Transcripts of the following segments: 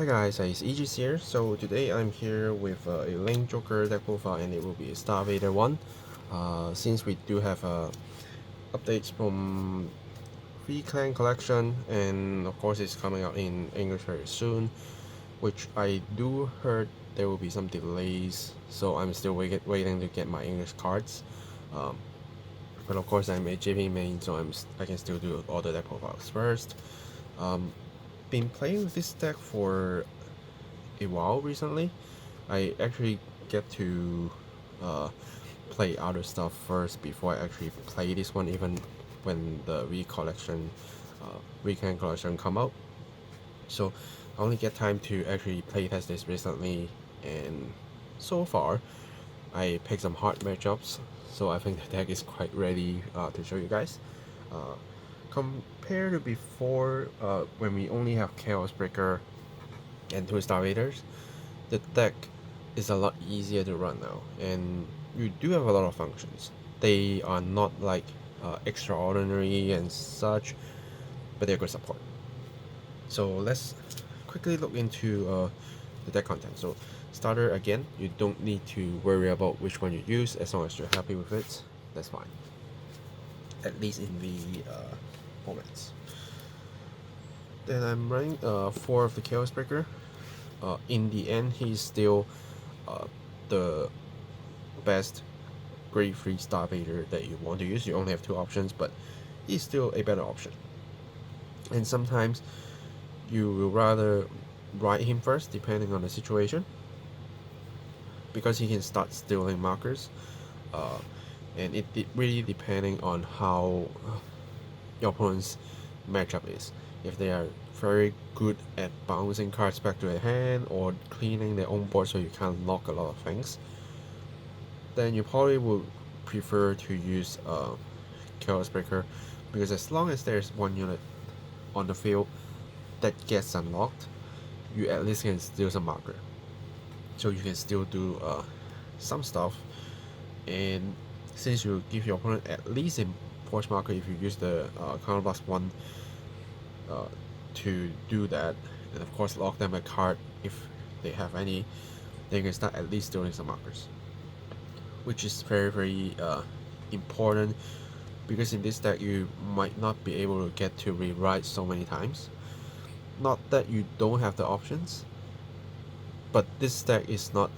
Hi guys, it's Aegis here. So today I'm here with a Link Joker deck profile, and it will be a Star-vader one. Since we do have updates from Free Clan collection, and of course it's coming out in English very soon, which I do heard there will be some delays, so I'm still waiting to get my English cards. But of course I'm a JP main, so I can still do all the deck profiles first. Been playing with this deck for a while recently. I actually get to play other stuff first before I actually play this one, even when the weekend collection come out. So I only get time to actually play test this recently, and so far I picked some hard matchups, so I think the deck is quite ready to show you guys. Compared to before, when we only have Chaos Breaker and 2 Starvaders, the deck is a lot easier to run now, and you do have a lot of functions. They are not like extraordinary and such, but they're good support. So let's quickly look into the deck content. So starter, again, you don't need to worry about which one you use as long as you're happy with it. That's fine, at least in the formats. Then I'm running 4 of the Chaos Breaker. In the end, he's still the best grade 3 Starvader that you want to use. You only have 2 options, but he's still a better option. And sometimes you will rather ride him first, depending on the situation, because he can start stealing markers. And it really depending on how your opponent's matchup is. If they are very good at bouncing cards back to their hand or cleaning their own board so you can't lock a lot of things, then you probably would prefer to use Chaos Breaker, because as long as there's one unit on the field that gets unlocked, you at least can steal some marker. So you can still do some stuff, and since you give your opponent at least a force marker if you use the counterblast 1 to do that, and of course lock them a card if they have any, then you can start at least stealing some markers, which is very important, because in this deck you might not be able to get to rewrite so many times. Not that you don't have the options, but this deck is not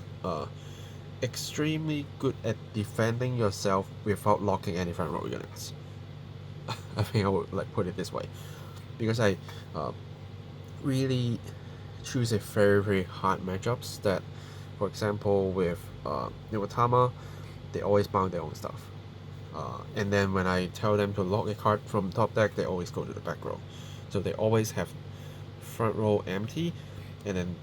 extremely good at defending yourself without locking any front row units. I think I would like put it this way, because I really choose a very hard matchups that, for example, with Niwatama, they always bound their own stuff. And then when I tell them to lock a card from top deck, they always go to the back row. So they always have front row empty, and then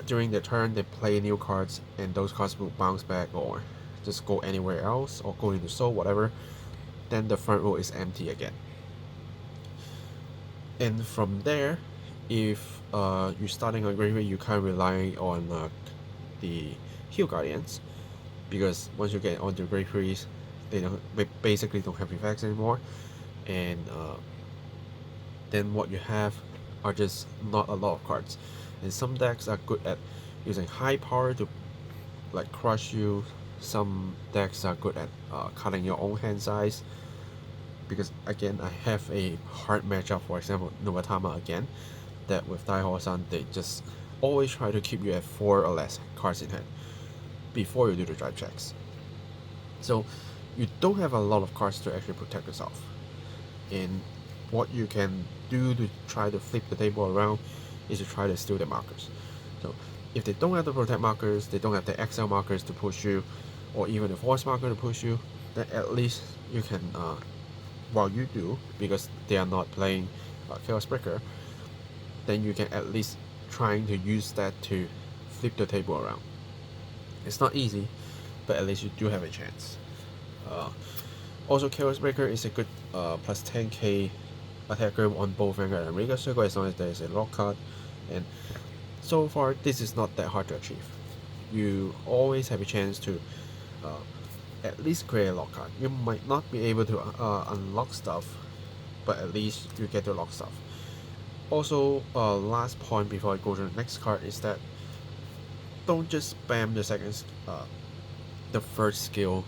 during their turn they play new cards, and those cards will bounce back or just go anywhere else or go into soul, whatever. Then the front row is empty again. And from there, if you're starting on graveyard, you can't rely on the heal guardians, because once you get onto grade 3s, they basically don't have effects anymore, and then what you have are just not a lot of cards. And some decks are good at using high power to like crush you. Some decks are good at cutting your own hand size, because again I have a hard matchup, for example Novatama again, that with Daiho-san they just always try to keep you at 4 or less cards in hand before you do the drive checks. So you don't have a lot of cards to actually protect yourself. And what you can do to try to flip the table around is to try to steal the markers. So if they don't have the protect markers, they don't have the XL markers to push you, or even the force marker to push you, then at least you can, while you do, because they are not playing Chaos Breaker, then you can at least trying to use that to flip the table around. It's not easy, but at least you do have a chance. Also, Chaos Breaker is a good plus 10k attacker on both Vanguard and Riga Circle, as long as there is a lock card, and so far this is not that hard to achieve. You always have a chance to at least create a lock card. You might not be able to unlock stuff, but at least you get to lock stuff. Also, last point before I go to the next card is that don't just spam the first skill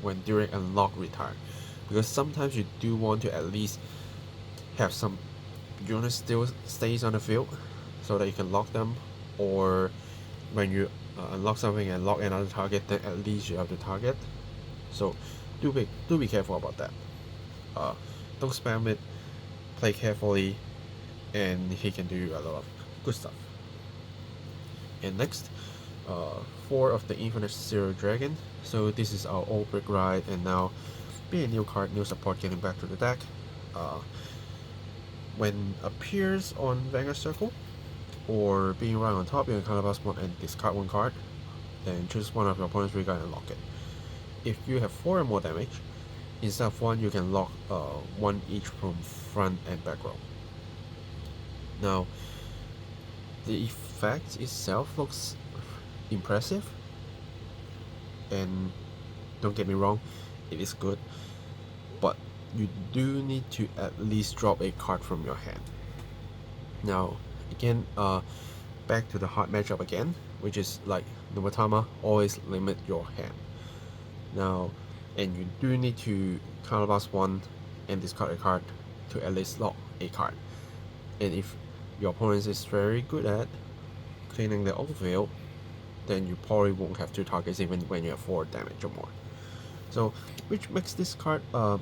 when during unlock retire, because sometimes you do want to at least have some units still stays on the field so that you can lock them, or when you unlock something and lock another target, then at least you have the target. So do be careful about that. Don't spam it, play carefully, and he can do a lot of good stuff. And next, 4 of the Infinite Zero Dragon. So this is our old brick ride, and now being a new card, new support getting back to the deck. When appears on Vanguard Circle, or being right on top, you can counterblast 1 and discard 1 card. Then choose one of your opponent's regard and lock it. If you have 4 or more damage, instead of 1, you can lock 1 each from front and back row. Now, the effect itself looks impressive, and don't get me wrong, it is good, but you do need to at least drop a card from your hand. Now, again, back to the hard matchup again, which is like Novatama, always limit your hand. Now, and you do need to counterblast 1 and discard a card to at least lock a card. And if your opponent is very good at cleaning their own field, then you probably won't have 2 targets even when you have 4 damage or more. So, which makes this card a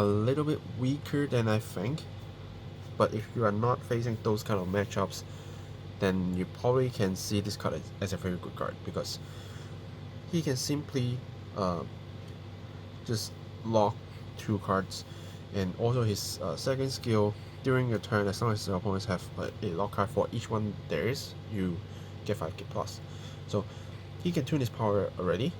little bit weaker than I think. But if you are not facing those kind of matchups, then you probably can see this card as a very good card, because he can simply just lock 2 cards, and also his second skill, during your turn, as long as your opponents have a lock card for each one there is, you get 5k plus. So he can tune his power already.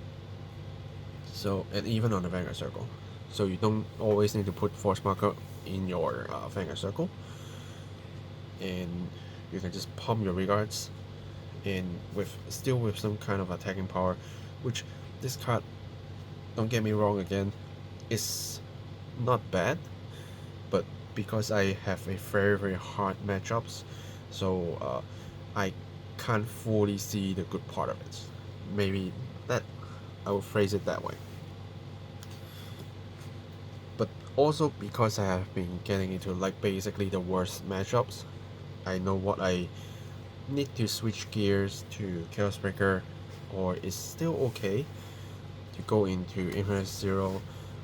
So, and even on the Vanguard Circle. So you don't always need to put Force Marker in your Vanguard Circle. And you can just pump your regards, and still with some kind of attacking power, which this card, don't get me wrong again, is not bad, but because I have a very hard matchups, so I can't fully see the good part of it. Maybe that I will phrase it that way. But also because I have been getting into like basically the worst matchups, I know what I need to switch gears to Chaos Breaker, or it's still okay to go into Infinite Zero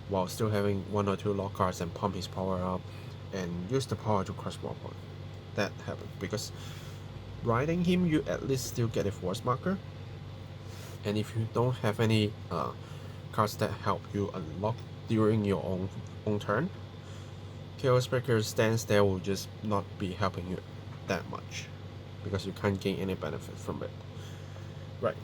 while still having 1 or 2 lock cards and pump his power up and use the power to crush more opponent. That happened because riding him, you at least still get a Force Marker, and if you don't have any cards that help you unlock during your own turn, Chaos Breaker's stance there will just not be helping you that much, because you can't gain any benefit from it. Right.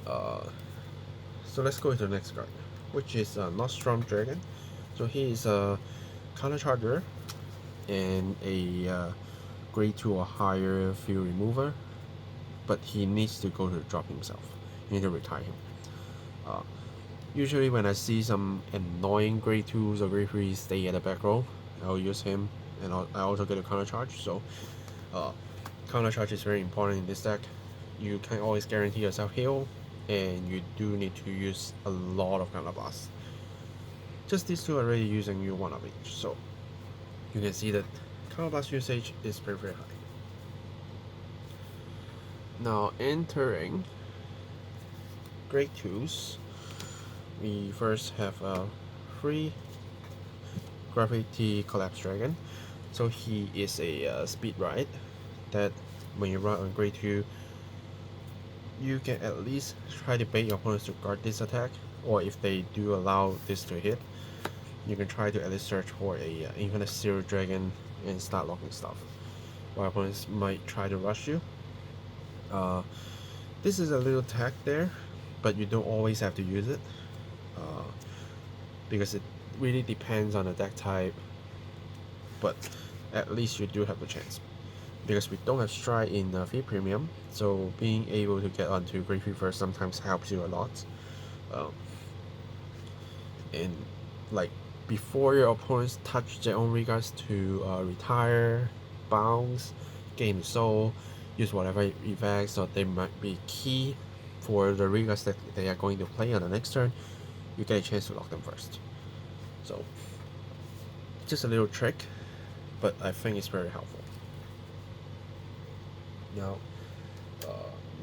So let's go to the next card, which is Nostrum Dragon. So he is a counter charger and a grade 2 or higher field remover, but he needs to go to drop himself. You need to retire him. Usually when I see some annoying grade 2s or grade 3s stay at the back row, I'll use him, and I also get a counter charge. So counter charge is very important in this deck. You can always guarantee yourself heal, and you do need to use a lot of counter blasts. Just these 2 are already using you 1 of each, so you can see that counter blast usage is very high. Now entering grade 2s, we first have 3 Gravity Collapse Dragon. So he is a speed ride that when you run on grade 2, you can at least try to bait your opponents to guard this attack, or if they do allow this to hit, you can try to at least search for a Infinite Zero Dragon and start locking stuff, while opponents might try to rush you. This is a little tech there, but you don't always have to use it, because it really depends on the deck type, but at least you do have the chance. Because we don't have Stride in Free Premium, so being able to get onto grade 3 first sometimes helps you a lot. And like before your opponents touch their own regards to retire, bounce, gain soul, use whatever effects that they might be key for the regards that they are going to play on the next turn, you get a chance to lock them first. So just a little trick, but I think it's very helpful. Now,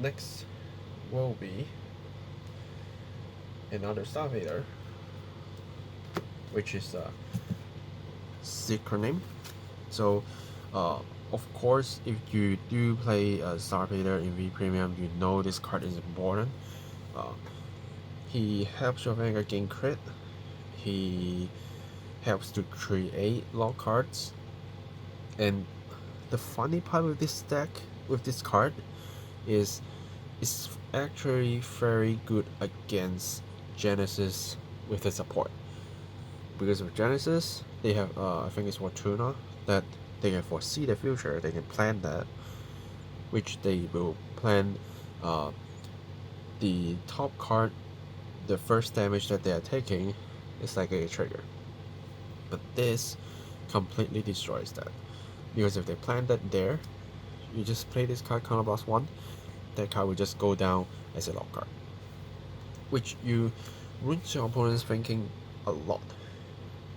next will be another Starvader, which is a secret name. So, of course, if you do play Starvader in V Premium, you know this card is important. He helps your Vanguard gain crit. He helps to create lock cards. And the funny part with this deck, with this card, is it's actually very good against Genesis with the support. Because with Genesis, they have I think it's Fortuna, that they can foresee the future, they can plan that, which they will plan the top card, the first damage that they are taking is like a trigger. But this completely destroys that. Because if they plan that there, you just play this card counterblast 1, that card will just go down as a lock card. Which you ruins your opponent's thinking a lot.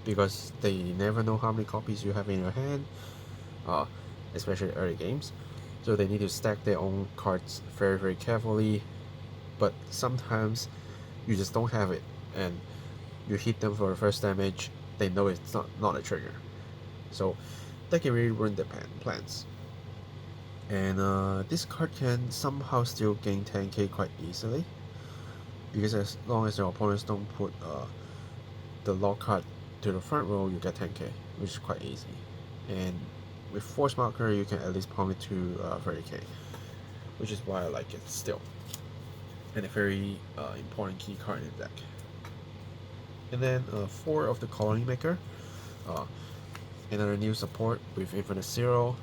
Because they never know how many copies you have in your hand, especially early games. So they need to stack their own cards very, very carefully. But sometimes you just don't have it, and you hit them for the first damage, they know it's not a trigger. So that can really ruin their plans. And this card can somehow still gain 10k quite easily, because as long as your opponents don't put the lock card to the front row, you get 10k, which is quite easy. And with Force Marker, you can at least pump it to 30k, which is why I like it still. And a very important key card in the deck. And then 4 of the Colony Maker, another new support with Infinite Zero.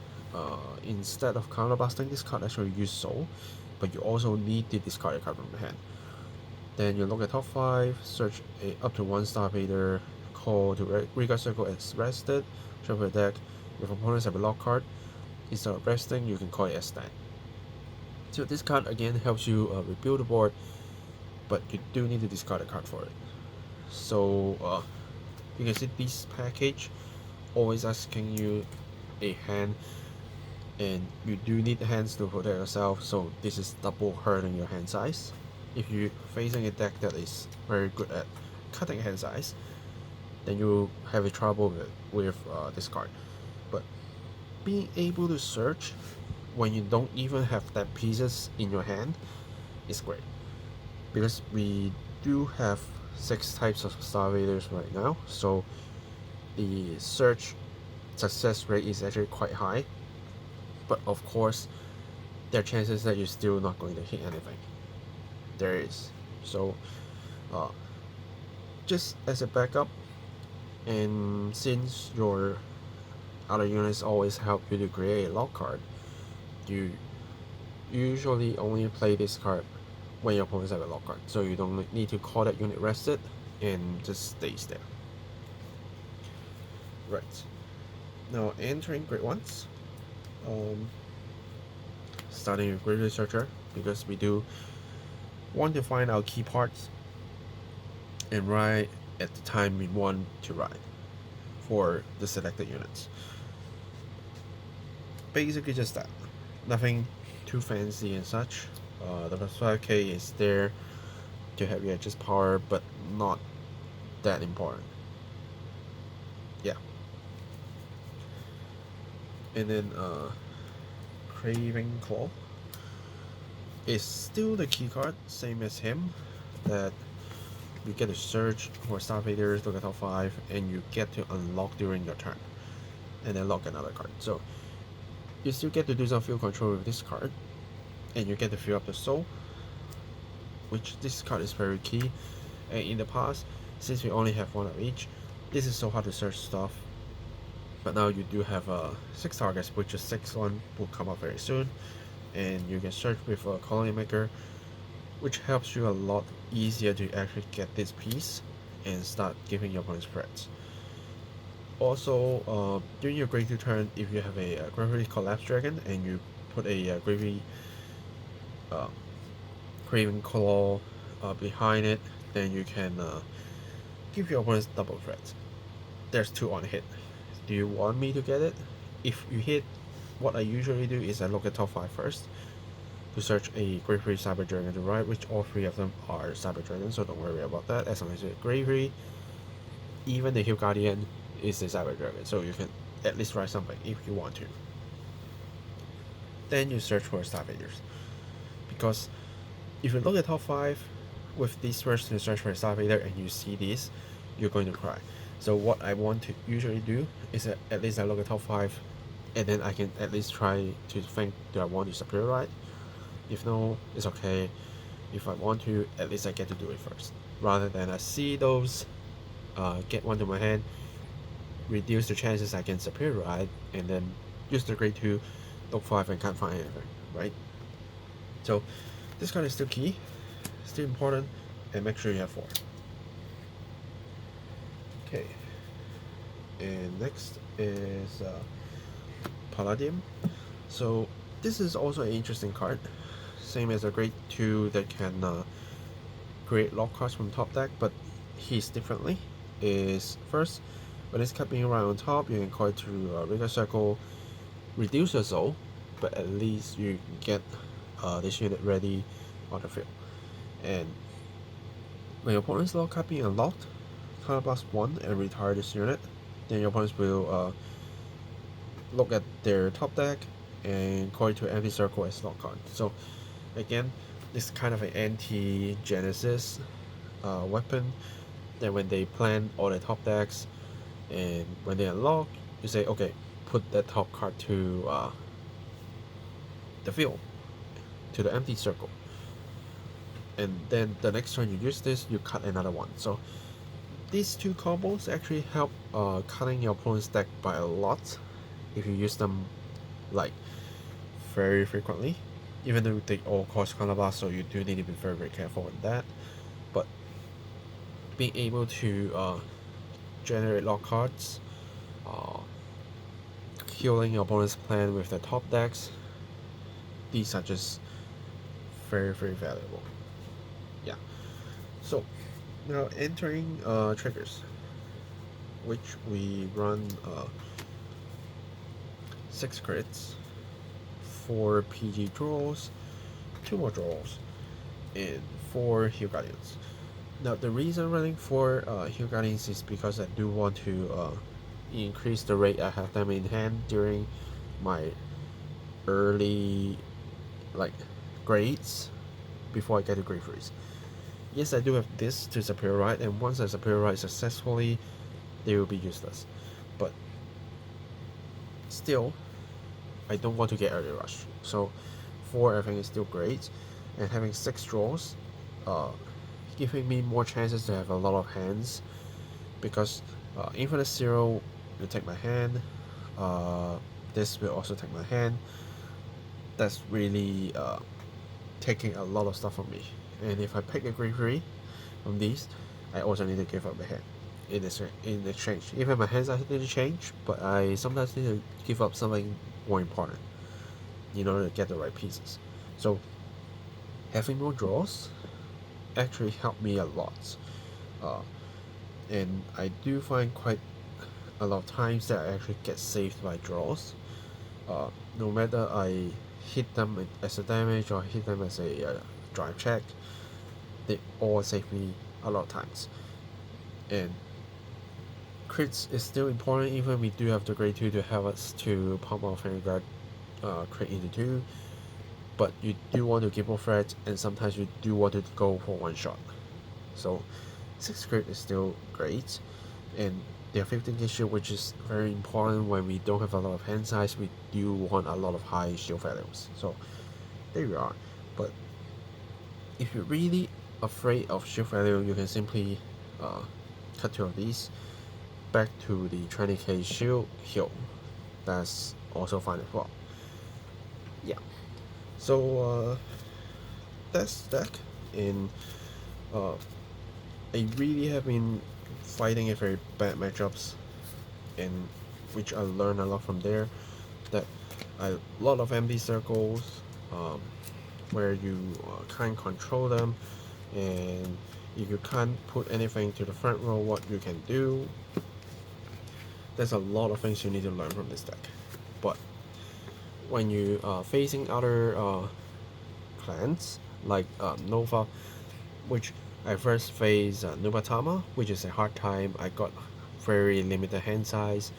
Instead of counterblasting, this card actually use Soul, but you also need to discard a card from your hand. Then you look at top 5, search up to 1 Star-vader, call to Regard Circle as rested, shuffle the deck. If opponents have a lock card, instead of resting, you can call it as stand. So this card again helps you rebuild the board, but you do need to discard a card for it. So you can see this package always asking you a hand, and you do need hands to protect yourself, so this is double hurting your hand size. If you're facing a deck that is very good at cutting hand size, then you have a trouble with this card. But being able to search when you don't even have that pieces in your hand is great, because we do have 6 types of Star-vaders right now, so the search success rate is actually quite high. But of course, there are chances that you're still not going to hit anything. There is. So just as a backup, and since your other units always help you to create a lock card, you usually only play this card when your opponents have a lock card, so you don't need to call that unit rested, and just stays there. Right, now entering grade 1s, starting with Grid Researcher, because we do want to find our key parts and write at the time we want to write for the selected units. Basically just that, nothing too fancy and such. The plus 5k is there to help you adjust power, but not that important. Yeah. And then Craving Claw is still the key card, same as him, that you get to search for Star-vader, look at top 5, and you get to unlock during your turn, and then lock another card. So you still get to do some field control with this card, and you get to fill up the soul, which this card is very key. And in the past, since we only have 1 of each, this is so hard to search stuff. But now you do have 6 targets, which is 6 one will come up very soon, and you can search with a Colony Maker, which helps you a lot easier to actually get this piece and start giving your opponents threats. Also, during your grade 2 turn, if you have a Gravity Collapse Dragon and you put a Gravity craving claw behind it, then you can give your opponents double threats. There's 2 on hit. Do you want me to get it? If you hit, what I usually do is I look at top 5 first to search a Gravity Cyber Dragon to ride, which all 3 of them are Cyber Dragons, so don't worry about that. As long as it's Gravity, even the Hill Guardian is a Cyber Dragon, so you can at least ride something if you want to. Then you search for Star-vaders, because if you look at top 5 with this first to search for a Star-vader and you see this, you're going to cry. So what I want to usually do is at least I look at top 5 and then I can at least try to think, do I want to superior ride? If no, it's okay. If I want to, at least I get to do it first, rather than I see those, get one to my hand, reduce the chances I can superior ride, and then use the grade 2, look 5 and can't find anything, right? So this card is still key, still important, and make sure you have 4. Okay, and next is Palladium. So this is also an interesting card, same as a grade 2 that can create lock cards from top deck, but he's differently. Is first, when it's cut being around on top, you can call it to regular circle, reduce your soul, but at least you get this unit ready on the field. And when your opponent's lock card being unlocked, counterblast 1 and retire this unit, then your opponents will look at their top deck and call it to empty circle as lock card. So again, this kind of an anti-Genesis weapon that when they plan all their top decks and when they unlock, you say, okay, put that top card to the field, to the empty circle, and then the next time you use this, you cut another one. So these 2 combos actually help cutting your opponent's deck by a lot if you use them like very frequently, even though they all cost counterblast, so you do need to be very, very careful with that. But being able to generate lock cards, killing your opponent's plan with the top decks, these are just very, very valuable. Yeah. So now entering triggers, which we run 6 crits, 4 PG draws, 2 more draws, and 4 Hill Guardians. Now the reason running 4 Hill Guardians is because I do want to increase the rate I have them in hand during my early grades before I get to grade 3s. Yes, I do have this to superior ride, and once I superior ride successfully, they will be useless. But still, I don't want to get early rush. So 4 I think is still great, and having 6 draws, giving me more chances to have a lot of hands, because Infinite Zero will take my hand, this will also take my hand. That's really taking a lot of stuff from me, and if I pick a grade 3 from these, I also need to give up my hand in exchange. Even my hands I need to change, but I sometimes need to give up something more important in order to get the right pieces. So having more draws actually helped me a lot, and I do find quite a lot of times that I actually get saved by draws. No matter I hit them as a damage or hit them as a drive check, they all save me a lot of times. And crits is still important, even we do have the grade 2 to help us to pump our Vanguard crit into 2, but you do want to give more threats, and sometimes you do want to go for one shot. So 6 crit is still great, and they are 15 shield, which is very important when we don't have a lot of hand size. We do want a lot of high shield values. So there you are. But if you're really afraid of shield value, you can simply cut 2 of these back to the 20k shield heal. That's also fine as well. Yeah. So that's deck, and I really have been fighting a very bad matchups and which I learned a lot from there. That a lot of empty circles where you can't control them, and if you can't put anything to the front row, what you can do. There's a lot of things you need to learn from this deck. But when you are facing other clans like Nova, which I first faced Nubatama, which is a hard time. I got very limited hand size,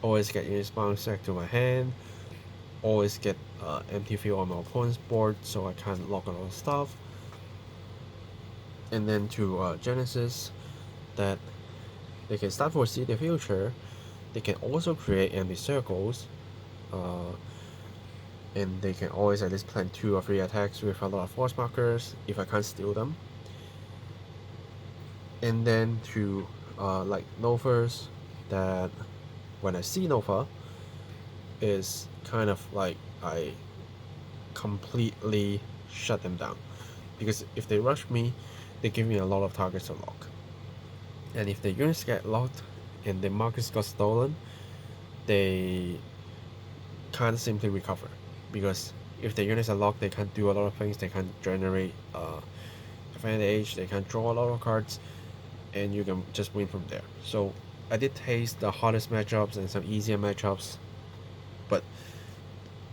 always get unit bounce back to my hand, always get empty field on my opponent's board, so I can't lock a lot of stuff. And then to Genesis, that they can start foresee the future. They can also create empty circles, and they can always at least plan 2 or 3 attacks with a lot of force markers if I can't steal them. And then to like Novas, that when I see Nova, is kind of like I completely shut them down, because if they rush me, they give me a lot of targets to lock. And if the units get locked and the markers got stolen, they can't simply recover, because if the units are locked, they can't do a lot of things. They can't generate advantage, they can't draw a lot of cards, and you can just win from there. So I did taste the hardest matchups and some easier matchups, but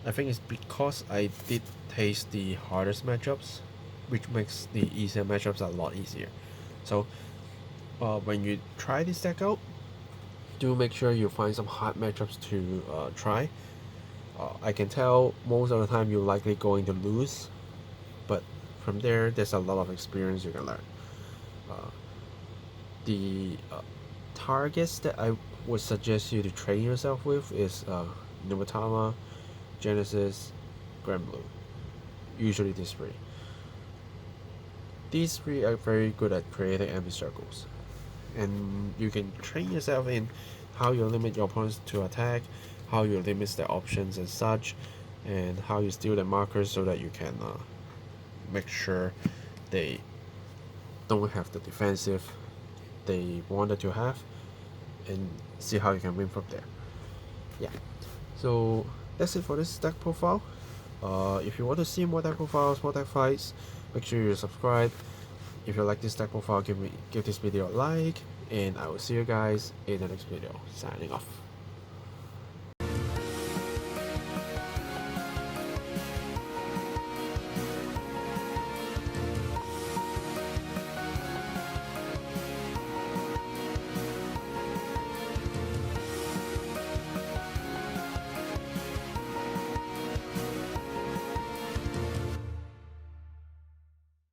I think it's because I did taste the hardest matchups, which makes the easier matchups a lot easier. So when you try this deck out, do make sure you find some hard matchups to try. I can tell most of the time you're likely going to lose, but from there's a lot of experience you can learn. The targets that I would suggest you to train yourself with is Nubatama, Genesis, Grand Blue. Usually these 3. These 3 are very good at creating empty circles, and you can train yourself in how you limit your opponents to attack, how you limit their options and such, and how you steal their markers so that you can make sure they don't have the defensive they wanted to have, and see how you can win from there. Yeah, so that's it for this deck profile. If you want to see more deck profiles, more deck fights, make sure you subscribe. If you like this deck profile, give this video a like, and I will see you guys in the next video. Signing off.